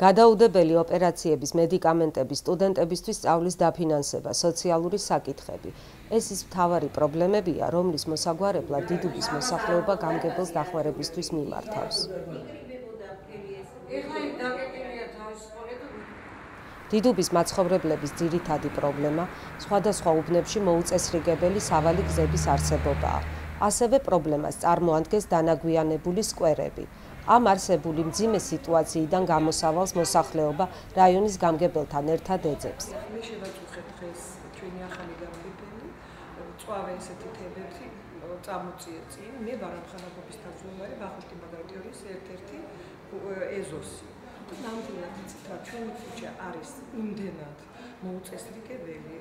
გადაუდებელი ოპერაციების, მედიკამენტების, სტუდენტებისთვის სწავლის დაფინანსება, სოციალური საკითხები. ეს ის მთავარი პრობლემებია, რომლის მოსაგვარებლად დიდუბის მოსახლეობა გამგებელს დახმარებისთვის მიმართავს. დიდუბის მაცხოვრებლების ძირითადი პრობლემა სხვადასხვა უბნებში მოუწესრიგებელი სავალი გზების არსებობაა. ასევე პრობლემას წარმოადგენს დანაგვიანებული სკვერები. ამ არსებული მძიმე სიტუაციიდან გამოსავალს მოსახლეობა რაიონის გამგებელთან ერთად ეძებს. მე შევაწუხეთ დღეს ჩვენი ახალი გამგებელი, წვავე ესეთი თემები წამოწიე წინ, მე ვარ ამხანაგობის თავმჯდომარე ვახუშტი ბაგრატიონის ერთ-ერთი ეზოსი. ნამდვილად იცით, ჩვენი ქუჩა არის იმდენად მოუწესრიგებელი,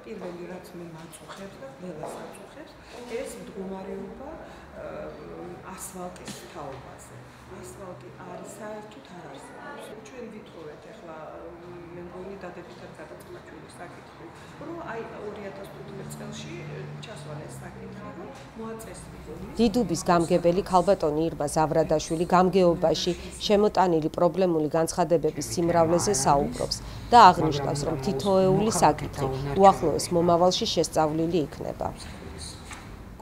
პირველი რაც მე მაწუხებს და ყველას აწუხებს, ეს მდგომარეობა ასფალტის თაობაზე. ასფალტი არის საერთოდ არ არსებობს. ჩვენ ვითხოვეთ ახლა მე მგონი დადებითად გადაწყდა ჩვენი საკითხი, რომ აი 2015 წელში ჩასვალ ეს საკითხი, რომ მოაწესრიგოს. დიდუბის გამგებელი ქალბატონი ირმა ზავრადაშვილი გამგეობაში შემოტანილი პრობლემული განცხადებების სიმრავლეზე საუბრობს და აღნიშნავს, რომ თითოეული საკითხი უახლოეს მომავალში შესწავლილი იქნება.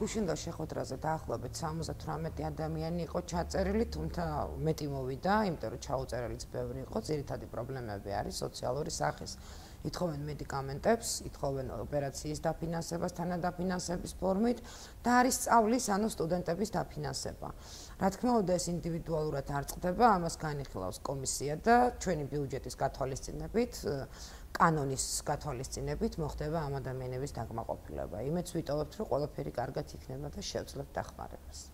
გუშინდელ შეხვედრაზე დაახლოებით 78 ადამიანი იყო ჩაწერილი, თუმცა მეტი მოვიდა, იმიტომ რომ ჩაუწერელიც ბევრი იყო, ძირითადი პრობლემები არის სოციალური სახის. ითხოვენ მედიკამენტებს, ითხოვენ ოპერაციის დაფინანსებას თანადაფინანსების ფორმით და არის სწავლის, ანუ სტუდენტების დაფინანსება. რა თქმა უნდა, ეს ინდივიდუალურად არ წყდება, ამას განიხილავს კომისია და ჩვენი ბიუჯეტის გათვალისწინებით, კანონის გათვალისწინებით მოხდება ამ ადამიანების დაკმაყოფილება. იმედს ვიტოვებთ, რომ ყველაფერი კარგად იქნება და შევძლებთ დახმარებას.